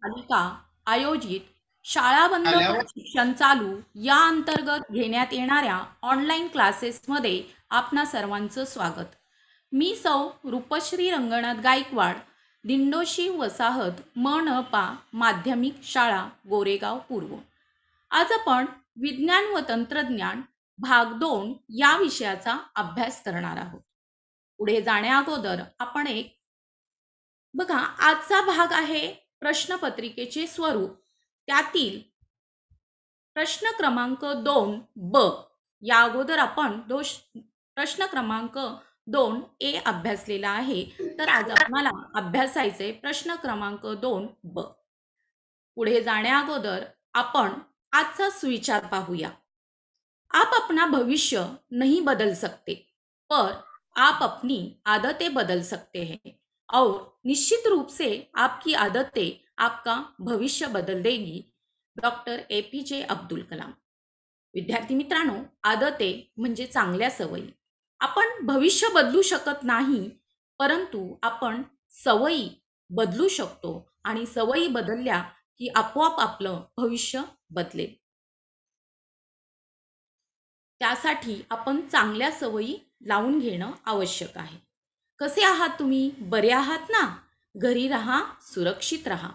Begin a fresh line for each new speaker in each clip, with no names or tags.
महानगरपालिका आयोजित शाळा बंद पण
आल्यावर
शिक्षण चालू या अंतर्गत घेण्यात येणाऱ्या ऑनलाईन क्लासेसमध्ये आपणा सर्वांचं स्वागत. मी सौ रूपश्री रंगनाथ गायकवाड, दिंडोशी वसाहत मनपा माध्यमिक शाळा गोरेगाव पूर्व. आज आपण विज्ञान व तंत्रज्ञान भाग 2 या विषयाचा अभ्यास करणार आहोत. पुढे जाण्या अगोदर आपण एक बघा, आजचा भाग आहे प्रश्नपत्रिकेचे स्वरूप. त्यातील प्रश्न क्रमांक 2 ब या अगोदर आपण प्रश्न क्रमांक 2 ए अभ्यासलेला आहे. तर आज आपल्याला अभ्यासायचे प्रश्न क्रमांक 2 ब. पुढे जाण्या अगोदर आपण आजचा सुविचार पाहूया. आप अपना भविष्य नहीं बदल सकते, पर आप अपनी आदतें बदल सकते हैं और निश्चित रूप से आपकी आदतें आपका भविष्य बदल देगी. Doctor APJ Abdul Kalam. विद्यार्थी मित्रांनो, आदते म्हणजे चांगल्या सवयी. आपण भविष्य बदलू शकत नाही, परंतु आपण सवयी बदलू शकतो आणि सवयी बदलल्या की आपोआप आपलं भविष्य बदलेल. त्यासाठी आपण चांगल्या सवयी लावून घेणं आवश्यक आहे. कसे आहात तुम्ही? बरे आहात ना? घरी राहा, सुरक्षित राहा.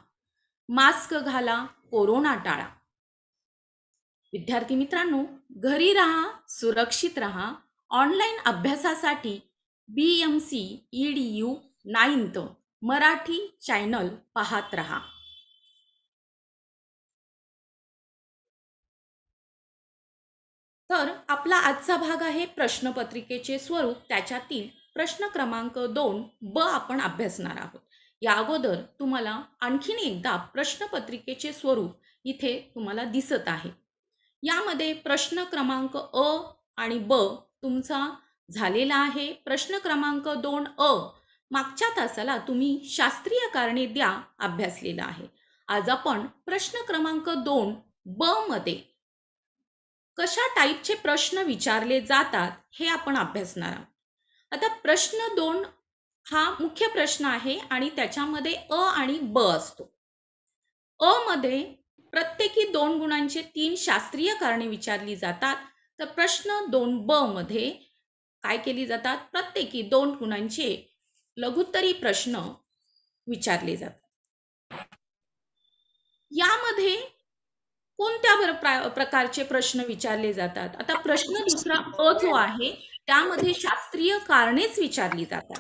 मास्क घाला, कोरोना टाळा. विद्यार्थी मित्रांनो, घरी राहा, सुरक्षित राहा. ऑनलाईन अभ्यासासाठी BMC EDU 9th Marathi channel पाहत राहा. तर आपला आजचा भाग आहे प्रश्नपत्रिकेचे स्वरूप. त्याच्यातील प्रश्न क्रमांक 2 ब आपण अभ्यासणार आहोत. या अगोदर तुम्हाला आणखीन एकदा प्रश्नपत्रिकेचे स्वरूप इथे तुम्हाला दिसत आहे. यामध्ये प्रश्न क्रमांक अ आणि ब तुमचा झालेला आहे. प्रश्न क्रमांक 2 अ मागच्या तासाला तुम्ही शास्त्रीय कारणे द्या अभ्यासलेला आहे. आज आपण प्रश्न क्रमांक 2 ब मध्ये कशा टाईपचे प्रश्न विचारले जातात हे आपण अभ्यासणार आहोत. आता प्रश्न 2 हा मुख्य प्रश्न आहे आणि त्याच्यामध्ये अ आणि ब असतो. अ मध्ये प्रत्येकी 2 गुणांचे 3 शास्त्रीय कारणे विचारली जातात. तर प्रश्न 2 ब मध्ये काय केली जातात? प्रत्येकी 2 गुणांचे लघुत्तरी प्रश्न विचारले जातात. यामध्ये कोणत्या प्रकारचे प्रश्न विचारले जातात? आता प्रश्न दुसरा अ जो आहे त्यामध्ये शास्त्रीय कारणेच विचारली जातात.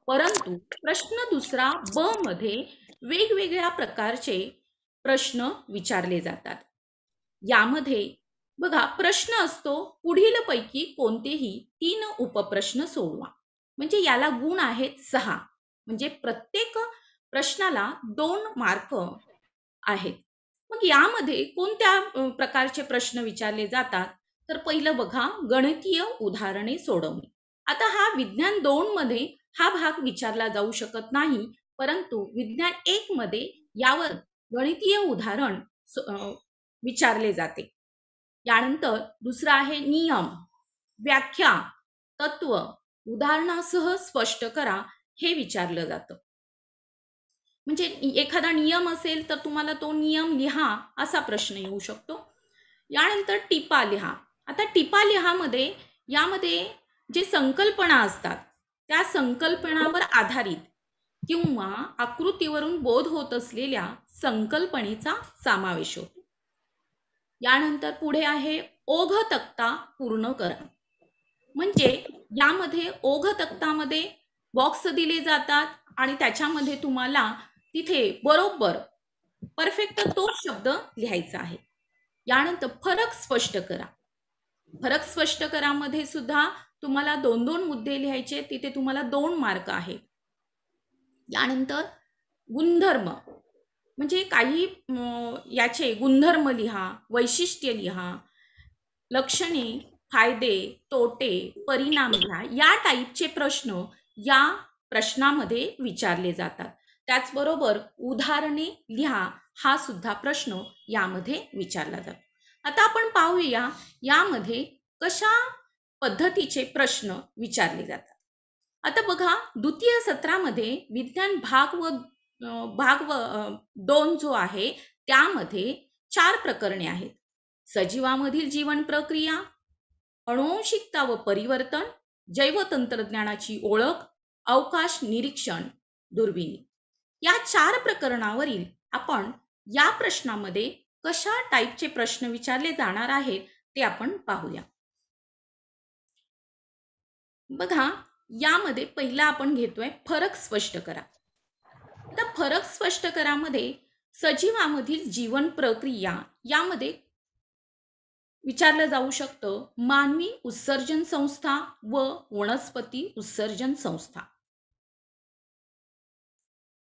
परंतु प्रश्न दुसरा ब मध्ये वेगवेगळ्या प्रकारचे प्रश्न विचारले जातात. यामध्ये बघा, प्रश्न असतो पुढीलपैकी कोणतेही 3 उपप्रश्न सोडवा. म्हणजे याला गुण आहेत 6. म्हणजे प्रत्येक प्रश्नाला 2 मार्क आहेत. मग यामध्ये कोणत्या प्रकारचे प्रश्न विचारले जातात? तर पहिलं बघा, गणितीय उदाहरणे सोडवणे. आता हा विज्ञान 2 मध्ये हा भाग विचारला जाऊ शकत नाही, परंतु विज्ञान 1 मध्ये यावर गणितीय उदाहरण विचारले जाते. यानंतर दुसरा आहे नियम, व्याख्या, तत्व, उदाहरणासह स्पष्ट करा हे विचारलं जातं. म्हणजे एखादा नियम असेल तर तुम्हाला तो नियम लिहा असा प्रश्न येऊ शकतो. यानंतर टिपा लिहा. आता टिपा लिहामध्ये यामध्ये जे संकल्पना असतात त्या संकल्पनावर आधारित किंवा आकृतीवरून बोध होत असलेल्या संकल्पनेचा समावेश होतो. यानंतर पुढे आहे ओघ तक्ता पूर्ण करा. म्हणजे यामध्ये ओघ तक्तामध्ये बॉक्स दिले जातात आणि त्याच्यामध्ये तुम्हाला तिथे बरोबर परफेक्ट तोच शब्द लिहायचा आहे. यानंतर फरक स्पष्ट करा. फरक स्पष्ट करामध्ये सुद्धा तुम्हाला 2-2 मुद्दे लिहायचे, तिथे तुम्हाला 2 मार्क आहे. यानंतर गुणधर्म म्हणजे काही याचे गुणधर्म लिहा, वैशिष्ट्य लिहा, लक्षणे, फायदे, तोटे, परिणाम लिहा. या टाईपचे प्रश्न या प्रश्नामध्ये विचारले जातात. त्याचबरोबर उदाहरणे लिहा हा सुद्धा प्रश्न यामध्ये विचारला जातो. आता आपण पाहूया यामध्ये कशा पद्धतीचे प्रश्न विचारले जातात. आता बघा, द्वितीय सत्रामध्ये विज्ञान भाग व भाग 2 जो आहे त्यामध्ये 4 प्रकरणे आहेत. सजीवामधील जीवन प्रक्रिया, अनुवांशिकता व परिवर्तन, जैवतंत्रज्ञानाची ओळख, अवकाश निरीक्षण, दुर्बिणी. या 4 प्रकरणावरील आपण या प्रश्नामध्ये कशा टाईपचे प्रश्न विचारले जाणार आहेत ते आपण पाहूया. बघा, यामध्ये पहिला आपण घेतोय फरक स्पष्ट करा. आता फरक स्पष्ट करामध्ये सजीवामधील जीवन प्रक्रिया यामध्ये विचारलं जाऊ शकतं मानवी उत्सर्जन संस्था व वनस्पती उत्सर्जन संस्था.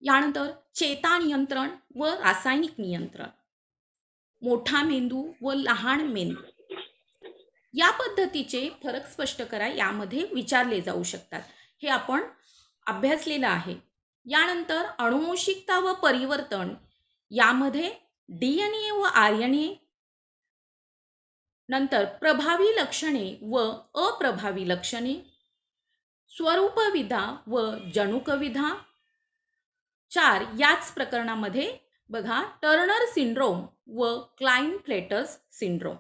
यानंतर चेता नियंत्रण व रासायनिक नियंत्रण, मोठा मेंदू व लहान मेंदू. या पद्धतीचे फरक स्पष्ट करा यामध्ये विचारले जाऊ शकतात. हे आपण अभ्यासलेलं आहे. यानंतर अनुवांशिकता व परिवर्तन यामध्ये DNA व RNA, नंतर प्रभावी लक्षणे व अप्रभावी लक्षणे, स्वरूपविधा व जनुकविधा. 4 याच प्रकरणामध्ये बघा टर्नर सिंड्रोम व क्लाइनफ्लेटस सिंड्रोम.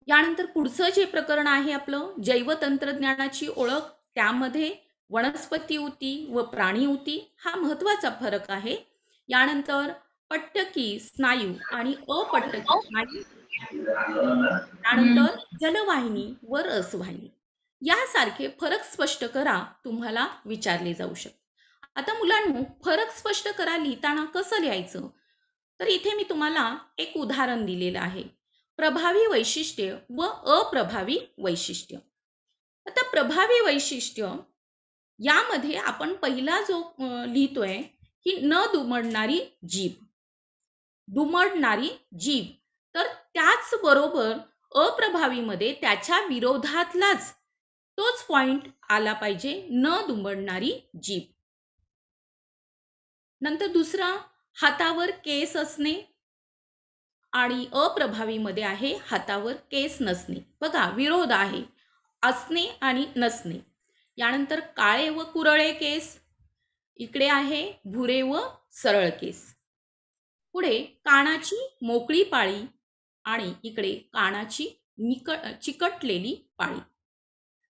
यानंतर पुढचं जे प्रकरण आहे आपलं जैवतंत्रज्ञानाची ओळख, त्यामध्ये वनस्पती ऊती व प्राणी ऊती हा महत्त्वाचा फरक आहे. यानंतर पट्टकी स्नायू आणि अपट्टकी स्नायू, त्यानंतर जलवाहिनी व रसवाहिनी यासारखे फरक स्पष्ट करा तुम्हाला विचारले जाऊ शकते. आता मुलांनो, फरक स्पष्ट करा लिहिताना कसं लिहायचं, तर इथे मी तुम्हाला एक उदाहरण दिलेलं आहे. प्रभावी वैशिष्ट्य व अप्रभावी वैशिष्ट्य. आता प्रभावी वैशिष्ट्य यामध्ये आपण पहिला जो लिहितोय की न दुमडणारी जीभ. दुमडणारी जीभ, तर त्याच बरोबर अप्रभावीमध्ये त्याच्या विरोधातलाच तोच पॉइंट आला पाहिजे, न दुमडणारी जीभ. नंतर दुसरा हातावर केस असणे आणि अप्रभावीमध्ये आहे हातावर केस नसणे. बघा विरोध आहे असणे आणि नसणे. यानंतर काळे व कुरळे केस, इकडे आहे भुरे व सरळ केस. पुढे कानाची मोकळी पाळी आणि इकडे कानाची चिकटलेली पाळी.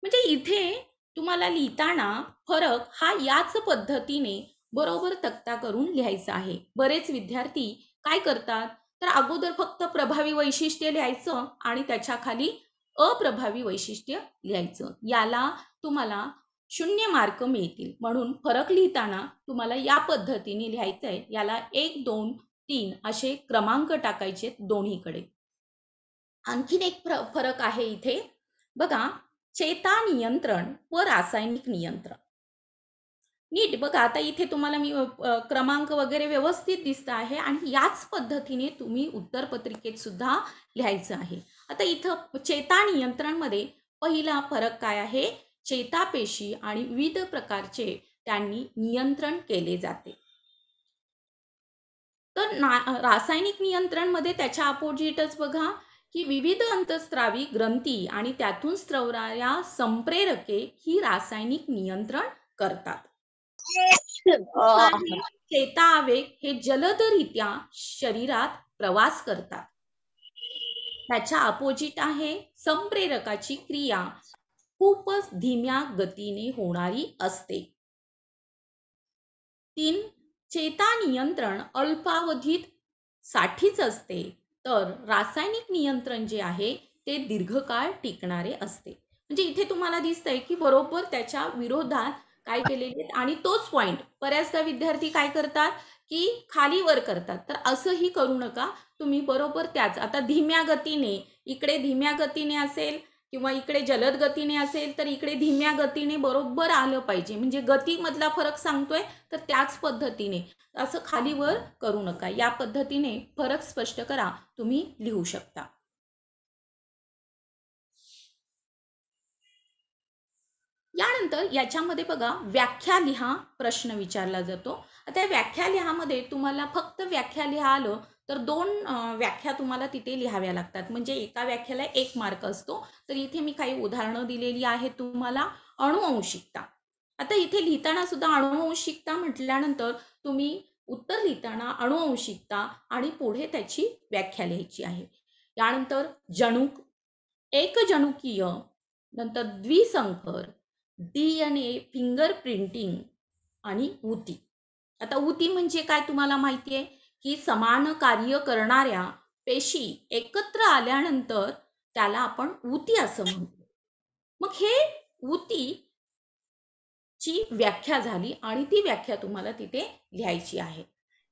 म्हणजे इथे तुम्हाला लिहिताना फरक हा याच पद्धतीने बरोबर तक्ता करून लिहायचा आहे. बरेच विद्यार्थी काय करतात, तर अगोदर फक्त प्रभावी वैशिष्ट्य लिहायचं आणि त्याच्या खाली अप्रभावी वैशिष्ट्य लिहायचं. याला तुम्हाला 0 मार्क मिळतील. म्हणून फरक लिहिताना तुम्हाला या पद्धतीने लिहायचं आहे. याला 1, 2, 3 असे क्रमांक टाकायचे दोन्हीकडे. आणखीन एक फरक आहे इथे बघा, चेता नियंत्रण व रासायनिक नियंत्रण. नीट बघा, आता इथे तुम्हाला मी क्रमांक वगैरे व्यवस्थित दिसत आहे आणि याच पद्धतीने तुम्ही उत्तरपत्रिकेत सुद्धा लिहायचं आहे. आता इथं चेता नियंत्रणमध्ये पहिला फरक काय आहे, चेतापेशी आणि विविध प्रकारचे त्यांनी नियंत्रण केले जाते. तर रासायनिक नियंत्रणमध्ये त्याच्या अपोजिटच बघा की विविध अंतःस्रावी ग्रंथी आणि त्यातून स्रवणाऱ्या संप्रेरके ही रासायनिक नियंत्रण करतात. चेता आवेग हे जलदरित्या शरीरात प्रवास करतात. त्याच्या अपोजिट आहे संप्रेरकाची क्रिया खूपच धीम्या गतीने होणारी असते. 3 चेता नियंत्रण अल्पावधीत साठीच असते, तर रासायनिक नियंत्रण जे आहे ते दीर्घकाळ टिकणारे असते. म्हणजे इथे तुम्हाला दिसतंय की बरोबर त्याच्या विरोधात काय केलेले आणि तोच पॉइंट बऱ्याचदा विद्यार्थी काय करतात की खाली वर करतात. तर असंही करू नका. तुम्ही बरोबर त्याच, आता धीम्या गतीने, इकडे धीम्या गतीने असेल किंवा इकडे जलद गतीने असेल तर इकडे धीम्या गतीने बरोबर आलं पाहिजे. म्हणजे गतीमधला फरक सांगतोय तर त्याच पद्धतीने असं खाली वर करू नका. या पद्धतीने फरक स्पष्ट करा तुम्ही लिहू शकता. यानंतर याच्यामध्ये बघा व्याख्या लिहा प्रश्न विचारला जातो. आता व्याख्या लिहामध्ये तुम्हाला फक्त व्याख्या लिहा आलं तर 2 व्याख्या तुम्हाला तिथे लिहाव्या लागतात. म्हणजे एका व्याख्याला 1 मार्क असतो. तर इथे मी काही उदाहरणं दिलेली आहेत तुम्हाला. अनुवांशिकता, आता इथे लिहिताना सुद्धा अनुवंशिकता म्हटल्यानंतर तुम्ही उत्तर लिहिताना अनुवंशिकता आणि पुढे त्याची व्याख्या लिहायची आहे. यानंतर जनुक, एकजनुकीय, नंतर द्विसंकर, DNA फिंगर प्रिंटिंग आणि ऊती. आता ऊती म्हणजे काय तुम्हाला माहिती आहे की समान कार्य करणाऱ्या पेशी एकत्र आल्यानंतर त्याला आपण ऊती असं म्हणतो. मग हे ऊती ची व्याख्या झाली आणि ती व्याख्या तुम्हाला तिथे लिहायची आहे.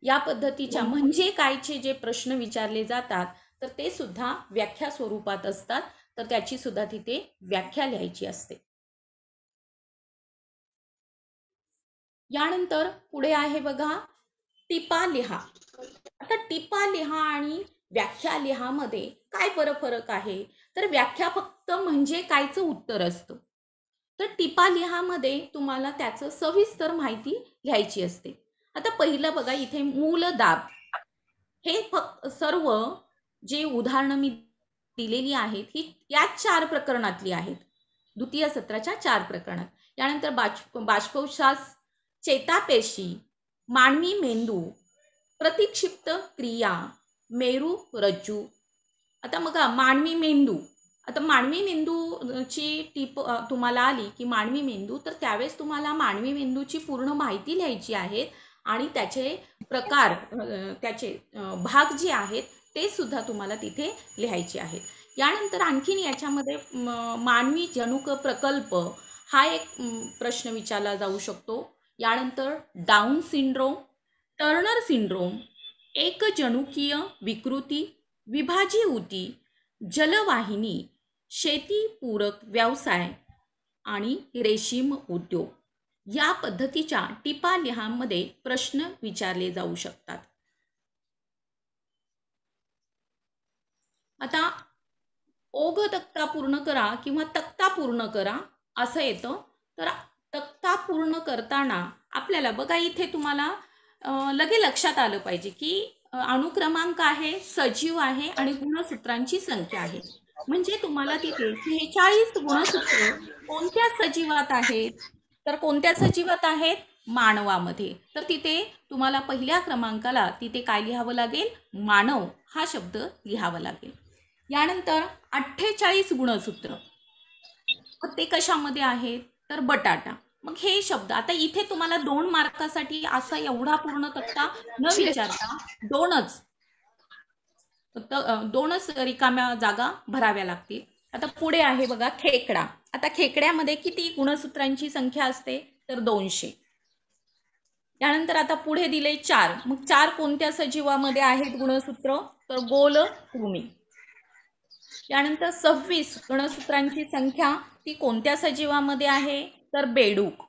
या पद्धतीच्या म्हणजे कायचे जे प्रश्न विचारले जातात तर ते सुद्धा व्याख्या स्वरूपात असतात, तर त्याची सुद्धा तिथे व्याख्या लिहायची असते. यानंतर पुढे आहे बघा टिपा लिहा. आता टिपा लिहा आणि व्याख्या लिहामध्ये काय फरक आहे? तर व्याख्या फक्त म्हणजे कायचं उत्तर असतं, तर टिपा लिहामध्ये तुम्हाला त्याचं सविस्तर माहिती लिहायची असते. आता पहिलं बघा इथे मूलदाब, हे फक्त सर्व जे उदाहरणं मी दिलेली आहेत ही या 4 प्रकरणातली आहेत, द्वितीय सत्राच्या 4 प्रकरणात. यानंतर बाष्पोच्छ्वास, चेतापेशी, मानवी मेंदू, प्रतिक्षिप्त क्रिया, मेरू रज्जू. आता बघा मानवी मेंदू, आता मानवी मेंदूची टीप तुम्हाला आली की मानवी मेंदू, तर त्यावेळेस तुम्हाला मानवी मेंदूची पूर्ण माहिती लिहायची आहे आणि त्याचे प्रकार, त्याचे भाग जे आहेत ते सुद्धा तुम्हाला तिथे लिहायचे आहेत. यानंतर आणखीन याच्यामध्ये मानवी जनुक प्रकल्प हा एक प्रश्न विचारला जाऊ शकतो. यानंतर डाऊन सिंड्रोम, टर्नर सिंड्रोम, एकजनुकीय विकृती, विभाजी ऊती, जलवाहिनी, शेतीपूरक व्यवसाय आणि रेशीम उद्योग, या पद्धतीच्या टिपा लिहामध्ये प्रश्न विचारले जाऊ शकतात. आता ओघ तक्ता पूर्ण करा किंवा तक्ता पूर्ण करा असं येतं. तर तक्ता पूर्ण करताना आपल्याला बघा इथे तुम्हाला लगे लक्षात आलं पाहिजे की अनुक्रमांक आहे, सजीव आहे आणि गुणसूत्रांची संख्या आहे. म्हणजे तुम्हाला तिथे 46 गुणसूत्र कोणत्या सजीवात आहेत? तर कोणत्या सजीवात आहेत? मानवामध्ये. तर तिथे तुम्हाला पहिल्या क्रमांकाला तिथे काय लिहावं लागेल? मानव हा शब्द लिहावा लागेल. यानंतर 48 गुणसूत्र, ते कशामध्ये आहेत? तर बटाटा. मग हे शब्द आता इथे तुम्हाला 2 मार्कासाठी असा एवढा पूर्ण तक्ता न विचारता दोनच रिकाम्या जागा भराव्या लागतील. आता पुढे आहे बघा खेकडा. आता खेकड्यामध्ये किती गुणसूत्रांची संख्या असते? तर 200. यानंतर आता पुढे दिले 4. मग 4 कोणत्या सजीवामध्ये आहेत गुणसूत्र? तर गोल कृमी. यानंतर 26 गुणसूत्रांची संख्या ती कोणत्या सजीवामध्ये आहे? तर बेडूक.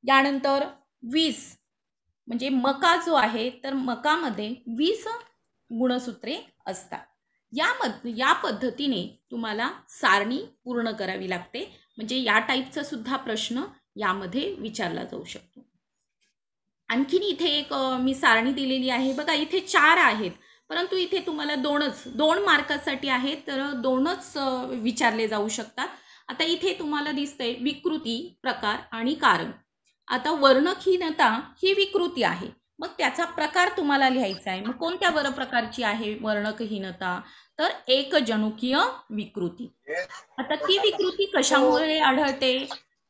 यानंतर 20 म्हणजे मका जो आहे तर मकामध्ये 20 गुणसूत्रे असतात. या पद्धतीने तुम्हाला सारणी पूर्ण करावी लागते. म्हणजे या टाईपचा सुद्धा प्रश्न यामध्ये विचारला जाऊ शकतो. आणखीन इथे एक मी सारणी दिलेली आहे बघा, इथे 4 आहेत परंतु इथे तुम्हाला 2 मार्कासाठी आहेत, तर 2च विचारले जाऊ शकतात. आता इथे तुम्हाला दिसतंय विकृती, प्रकार आणि कारण. आता वर्णहीनता ही विकृती आहे, मग त्याचा प्रकार तुम्हाला लिहायचा आहे. मग कोणत्या प्रकारची आहे वर्णहीनता? तर एकजनुकीय विकृती. आता ती विकृती कशामुळे आढळते?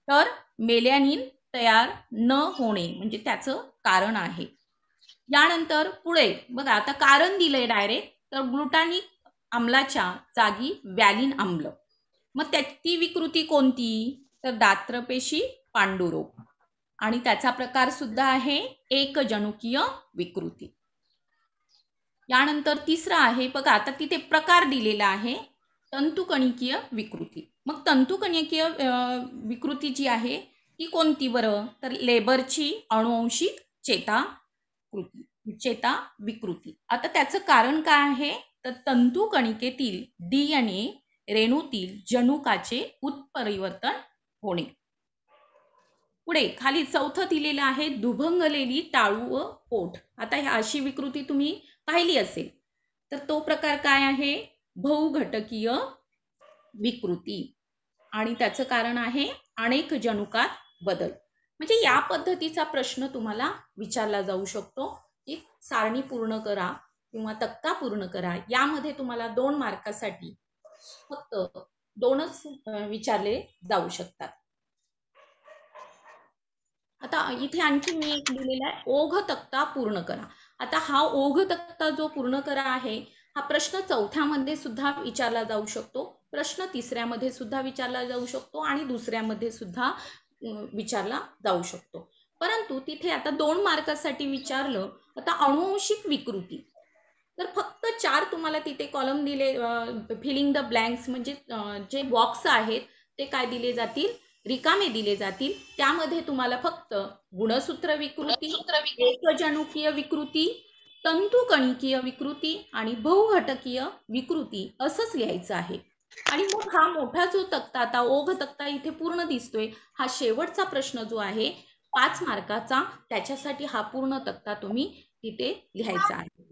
तर मेलॅनिन तयार न होणे म्हणजे त्याचं कारण आहे. यानंतर पुढे बघा आता कारण दिलंय डायरेक्ट, तर ग्लुटानिक आम्लाच्या जागी व्हॅलिन आम्ल. मग ती विकृती कोणती? तर दात्रपेशी पांडुरोग आणि त्याचा प्रकार सुद्धा आहे एकजनुकीय विकृती. यानंतर तिसरा आहे बघा, आता तिथे प्रकार दिलेला आहे तंतुकणिकीय विकृती. मग तंतुकणिकीय विकृती जी आहे ती कोणती बरं? तर लेबरची अनुवंशिक चेता विकृती. आता त्याचं कारण काय आहे? तर तंतुकणिकेतील DNA रेणूतील जनुकाचे उत्परिवर्तन होणे. पुढे खाली चौथं दिलेलं आहे दुभंगलेली टाळू व पोट. आता ही अशी विकृती तुम्ही पाहिली असेल, तर तो प्रकार काय आहे? बहुघटकीय विकृती आणि त्याचं कारण आहे अनेक जनुकात बदल. म्हणजे या पद्धतीचा प्रश्न तुम्हाला विचारला जाऊ शकतो, की सारणी पूर्ण करा किंवा तक्ता पूर्ण करा. यामध्ये तुम्हाला 2 मार्कासाठी फक्त 2च विचारले जाऊ शकतात. आता इथे आणखी मी एक लिहिलेला आहे, ओघ तक्ता पूर्ण करा. आता हा ओघ तक्ता जो पूर्ण करा आहे, हा प्रश्न 4थ्यामध्ये सुद्धा विचारला जाऊ शकतो, प्रश्न 3ऱ्यामध्ये सुद्धा विचारला जाऊ शकतो आणि 2ऱ्यामध्ये सुद्धा विचारला जाऊ शकतो. परंतु तिथे आता 2 मार्कासाठी विचारलं, आता अनुवंशिक विकृती. तर फक्त 4 तुम्हाला तिथे कॉलम दिले, फिलिंग द ब्लँक्स म्हणजे जे बॉक्स आहेत ते काय दिले जातील, रिकामे दिले जातील. त्यामध्ये तुम्हाला फक्त गुणसूत्र विकृती, एकजनुकीय विकृती, तंतुकणिकीय विकृती आणि बहुघटकीय विकृती असंच लिहायचं आहे. आणि मग हा मोठा जो तक्ता, आता ओघ तक्ता इथे पूर्ण दिसतोय, हा शेवटचा प्रश्न जो आहे 5 मार्काचा, त्याच्यासाठी हा पूर्ण तक्ता तुम्ही तिथे लिहायचा आहे.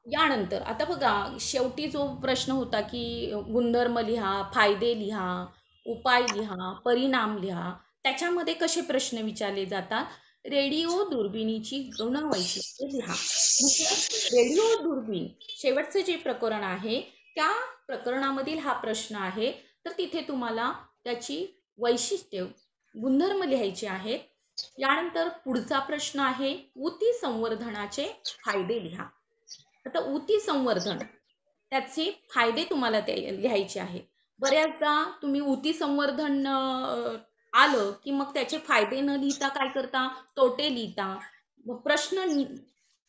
यानंतर आता बघा, शेवटी जो प्रश्न होता की गुणधर्म लिहा, फायदे लिहा, उपाय लिहा, परिणाम लिहा, त्याच्यामध्ये कसे प्रश्न विचारले जातात, रेडिओ दुर्बिणीची गुणवैशिष्ट्ये लिहा. म्हणजे रेडिओ दुर्बीण शेवटचं जे प्रकरण आहे त्या प्रकरणामधील हा प्रश्न आहे. तर तिथे तुम्हाला त्याची वैशिष्ट्ये, गुणधर्म लिहायचे आहेत. यानंतर पुढचा प्रश्न आहे ऊती संवर्धनाचे फायदे लिहा. आता ऊती संवर्धन, त्याचे फायदे तुम्हाला ते लिहायचे आहेत. बऱ्याचदा तुम्ही ऊती संवर्धन आलं की मग त्याचे फायदे न लिहिता काय करता, तोटे लिहिता, प्रश्न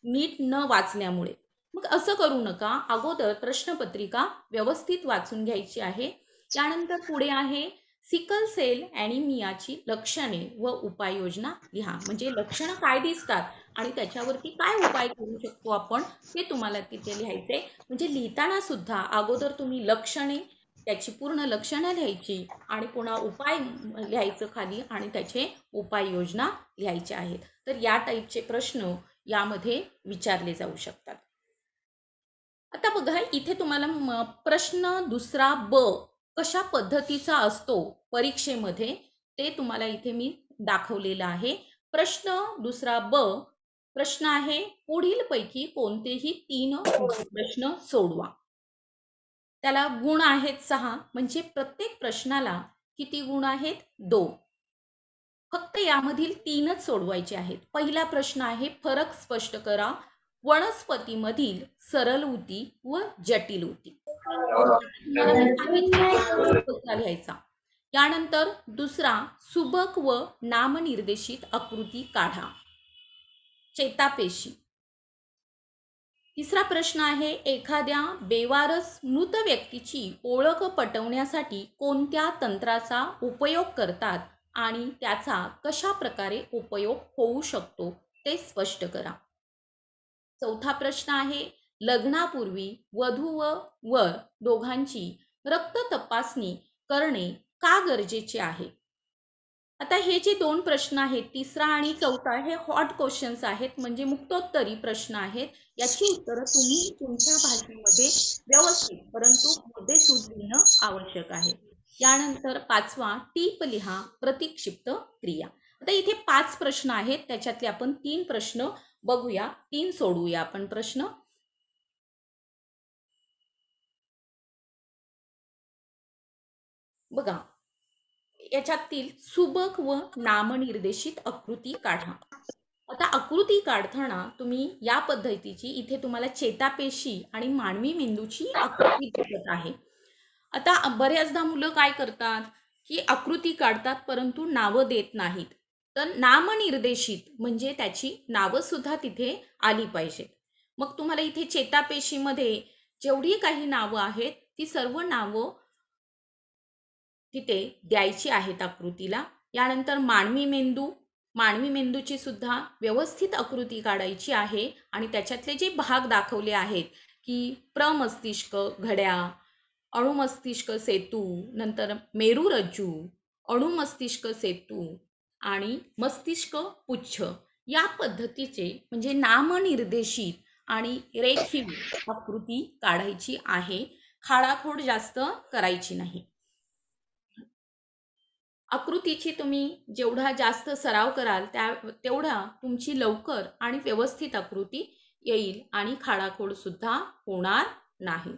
नीट न वाचल्यामुळे. मग असं करू नका, अगोदर प्रश्नपत्रिका व्यवस्थित वाचून घ्यायची आहे. त्यानंतर पुढे आहे सिकल सेल ॲनिमियाची लक्षणे व उपाययोजना लिहा. म्हणजे लक्षणं काय दिसतात आणि त्याच्यावरती काय उपाय करू शकतो आपण, हे तुम्हाला तिथे लिहायचे. म्हणजे लिहिताना सुद्धा अगोदर तुम्ही लक्षणे, त्याची पूर्ण लक्षणं लिहायची आणि पुन्हा उपाय लिहायचं खाली आणि त्याचे उपाययोजना लिहायच्या आहेत. तर या टाईपचे प्रश्न यामध्ये विचारले जाऊ शकतात. आता बघा, इथे तुम्हाला प्रश्न दुसरा ब कशा पद्धतीचा असतो परीक्षेमध्ये ते तुम्हाला इथे मी दाखवलेलं आहे. प्रश्न दुसरा ब प्रश्न आहे, पुढील पैकी कोणतेही 3 प्रश्न सोडवा. त्याला गुण आहेत 6, म्हणजे प्रत्येक प्रश्नाला किती गुण आहेत, 2. फक्त यामधील 3च सोडवायचे आहेत. पहिला प्रश्न आहे, फरक स्पष्ट करा वनस्पतीमधील सरल ऊती व जटिल ऊती. तुम्हाला मी सांगितलं कसा लिहायचा. यानंतर दुसरा, सुबक व नामनिर्देशित आकृती काढा. चेतापेशी. तिसरा प्रश्न आहे, एखाद्या बेवारस मृत व्यक्तीची ओळख पटवण्यासाठी कोणत्या तंत्राचा उपयोग करतात आणि त्याचा कशा प्रकारे उपयोग होऊ शकतो ते स्पष्ट करा. चौथा प्रश्न आहे, लग्नापूर्वी वधू व वर दोघांची रक्त तपासणी करणे का गरजेचे आहे. आता हे जे 2 प्रश्न आहेत, तिसरा आणि चौथा, हे हॉट क्वेश्चन्स आहेत, म्हणजे मुक्तोत्तरी प्रश्न आहेत. याची उत्तरं तुम्ही तुमच्या भाषेमध्ये व्यवस्थित परंतु मुद्देसूद लिहिणं आवश्यक आहे. यानंतर 5वा, टीप लिहा प्रतिक्षिप्त क्रिया. आता इथे 5 प्रश्न आहेत, त्याच्यातले आपण 3 प्रश्न बघूया, 3 सोडवूया आपण प्रश्न. बघा, याच्यातील सुबक व नामनिर्देशित आकृती काढा. आता आकृती काढताना तुम्ही या पद्धतीची, इथे तुम्हाला चेतापेशी आणि मानवी मेंदूची आकृती दिसत आहे. आता बऱ्याचदा मुलं काय करतात की आकृती काढतात परंतु नावं देत नाहीत. तर नामनिर्देशित म्हणजे त्याची नावं सुद्धा तिथे आली पाहिजेत. मग तुम्हाला इथे चेतापेशीमध्ये जेवढी काही नावं आहेत ती सर्व नावं तिथे द्यायची आहेत आकृतीला. यानंतर मानवी मेंदू, मानवी मेंदूची सुद्धा व्यवस्थित आकृती काढायची आहे आणि त्याच्यातले जे भाग दाखवले आहेत की प्रमस्तिष्क घड्या, अणुमस्तिष्क सेतू, नंतर मेरुरज्जू, अणुमस्तिष्क सेतू आणि मस्तिष्क पुच्छ, या पद्धतीचे म्हणजे नामनिर्देशित आणि रेखीव आकृती काढायची आहे. खाडाखोड जास्त करायची नाही. आकृतीची तुम्ही जेवढा जास्त सराव कराल तेवढा तुमची लवकर आणि व्यवस्थित आकृती येईल आणि खाडाखोड सुद्धा होणार नाही.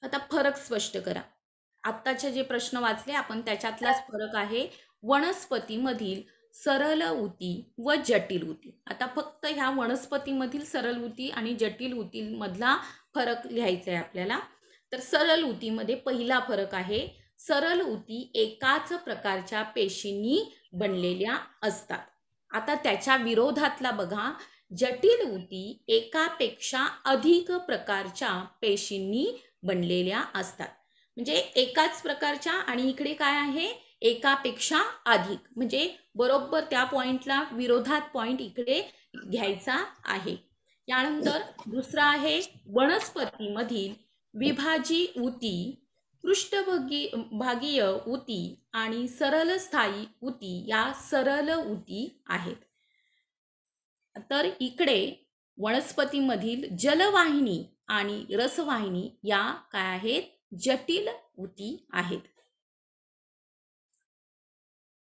आता फरक स्पष्ट करा. आत्ताचे जे प्रश्न वाचले आपण त्याच्यातलाच फरक आहे वनस्पतीमधील सरल ऊती व जटिल ऊती. आता फक्त ह्या वनस्पतीमधील सरल ऊती आणि जटिल ऊतीमधला फरक लिहायचा आहे आपल्याला. तर सरल ऊतीमध्ये पहिला फरक आहे, सरल ऊती एकाच प्रकारच्या पेशींनी बनलेल्या असतात. आता त्याच्या विरोधातला बघा, जटिल ऊती एकापेक्षा अधिक प्रकारच्या पेशींनी बनलेल्या असतात. म्हणजे एकाच प्रकारच्या आणि इकडे काय आहे, एकापेक्षा अधिक. म्हणजे बरोबर त्या पॉइंटला विरोधात पॉइंट इकडे घ्यायचा आहे. यानंतर दुसरा आहे वनस्पतीमधील विभाजी ऊती, पृष्ठभागीय ऊती आणि सरळ स्थायी ऊती या सरळ ऊती आहेत. तर इकडे वनस्पतीमधील जलवाहिनी आणि रसवाहिनी या काय आहेत, जटिल ऊती आहेत.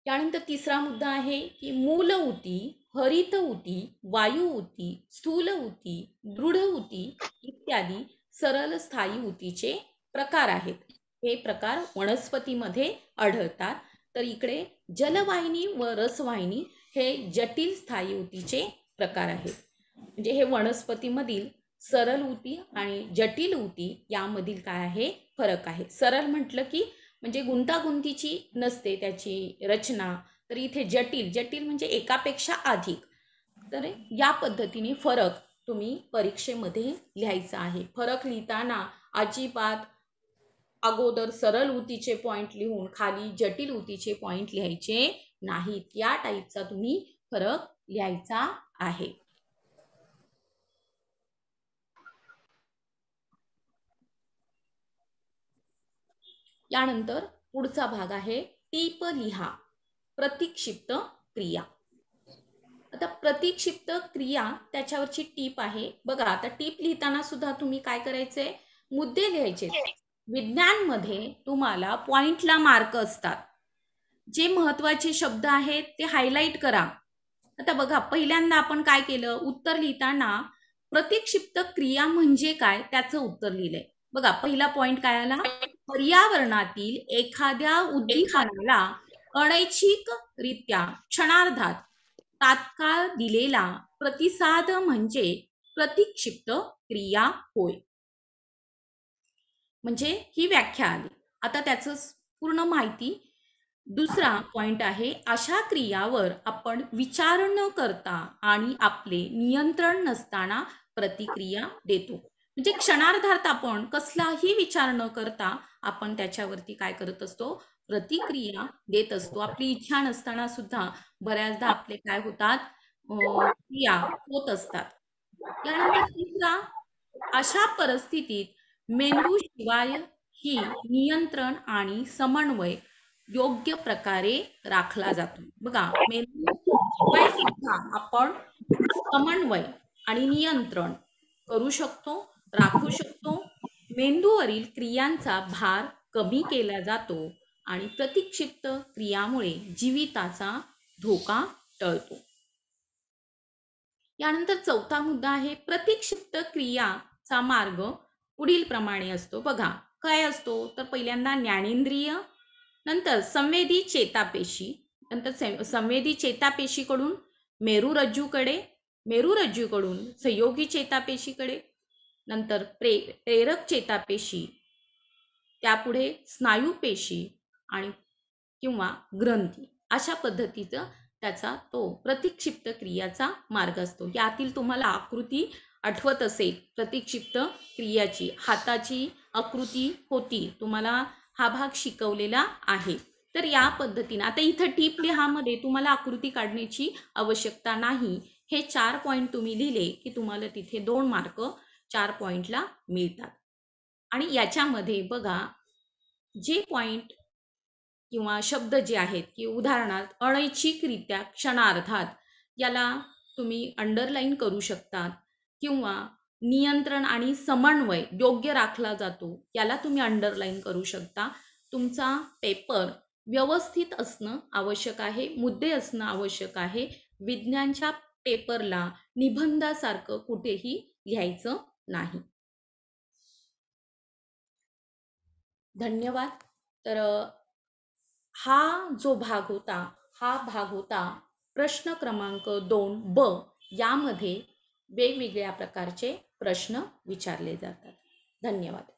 त्यानंतर तिसरा मुद्दा आहे की मूल ऊती, हरित ऊती, वायू ऊती, स्थूल ऊती, दृढ ऊती इत्यादी सरळ स्थायी ऊतीचे प्रकार आहेत. हे प्रकार वनस्पतीमध्ये आढळतात. तर इकडे जलवाहिनी व रसवाहिनी हे जटिल स्थायी ऊतीचे प्रकार आहेत. म्हणजे हे वनस्पतीमधील सरळ ऊती आणि जटिल ऊती यामधील काय आहे, फरक आहे. सरळ म्हटलं की म्हणजे गुंतागुंतीची नसते त्याची रचना, तर इथे जटिल जटिल म्हणजे एकापेक्षा अधिक. तर या पद्धतीने फरक तुम्ही परीक्षेमध्ये लिहायचा आहे. फरक लिहिताना अजिबात अगोदर सरळ ऊतीचे पॉइंट लिहून खाली जटिल ऊतीचे पॉइंट लिहायचे नाहीत. या टाईपचा तुम्ही फरक लिहायचा आहे. यानंतर पुढचा भाग आहे टीप लिहा, प्रतिक्षिप्त क्रिया. आता प्रतिक्षिप्त क्रिया त्याच्यावरची टीप आहे बघा. आता टीप लिहिताना सुद्धा तुम्ही काय करायचे, मुद्दे लिहायचे. विज्ञानमध्ये तुम्हाला पॉइंटला मार्क असतात. जे महत्त्वाचे शब्द आहेत ते हायलाइट करा. आता बघा पहिल्यांदा आपण काय केलं, उत्तर लिहिताना प्रतिक्षिप्त क्रिया म्हणजे काय त्याचं उत्तर लिहिलंय. बघा पहिला पॉइंट काय आला, पर्यावरणातील एखाद्या उद्दीपनाला अनैच्छिकरित्या क्षणार्धात तात्काळ दिलेला प्रतिसाद म्हणजे प्रतिक्षिप्त क्रिया होय. म्हणजे ही व्याख्या आली. आता त्याचं पूर्ण माहिती. दुसरा पॉइंट आहे, अशा क्रियावर आपण विचार न करता आणि आपले नियंत्रण नसताना प्रतिक्रिया देतो. म्हणजे क्षणार्धात आपण कसलाही विचार न करता आपण त्याच्यावरती काय करत असतो, प्रतिक्रिया देत असतो. आपली इच्छा नसताना सुद्धा बऱ्याचदा आपले काय होतात, क्रिया होत असतात. यानंतर तिसरा, अशा परिस्थितीत मेंदू शिवाय ही नियंत्रण आणि समन्वय योग्य प्रकारे राखला जातो. बघा मेंदू शिवाय सुद्धा आपण समन्वय आणि नियंत्रण करू शकतो, राखू शकतो. मेंदूवरील क्रियांचा भार कमी केला जातो आणि प्रतिक्षिप्त क्रियामुळे जीविताचा धोका टळतो. यानंतर चौथा मुद्दा आहे, प्रतिक्षिप्त क्रियाचा मार्ग पुढील प्रमाणे असतो. बघा काय असतो, तर पहिल्यांदा ज्ञानेंद्रिय, नंतर संवेदी चेतापेशी, नंतर संवेदी चेतापेशीकडून मेरुरज्जूकडे, मेरुरज्जूकडून संयोगी चेतापेशीकडे, नंतर प्रेरक चेतापेशी, त्यापुढे स्नायूपेशी आणि किंवा ग्रंथी. अशा पद्धतीचं त्याचा तो प्रतिक्षिप्त क्रियाचा मार्ग असतो. यातील तुम्हाला आकृती आठवत असेल प्रतिक्षिप्त क्रियाची, हाताची आकृती होती, तुम्हाला हा भाग शिकवलेला आहे. तर या पद्धतीने आता इथं टीप लिहामध्ये तुम्हाला आकृती काढण्याची आवश्यकता नाही. हे 4 पॉइंट तुम्ही लिहिले की तुम्हाला तिथे 2 मार्क 4 पॉइंटला मिळतात. आणि याच्यामध्ये बघा जे पॉइंट किंवा शब्द जे आहेत की उदाहरणार्थ अनैच्छिकरित्या क्षणार्धात, याला तुम्ही अंडरलाईन करू शकता, किंवा नियंत्रण आणि समन्वय योग्य राखला जातो याला तुम्ही अंडरलाईन करू शकता. तुमचा पेपर व्यवस्थित असणं आवश्यक आहे, मुद्दे असणं आवश्यक आहे. विज्ञानच्या पेपरला निबंधासारखं कुठेही लिहायचं नाही. धन्यवाद. तर हा जो भाग होता, हा भाग होता प्रश्न क्रमांक 2 ब. यामध्ये वेगवेगळ्या प्रकारचे प्रश्न विचारले जातात. धन्यवाद.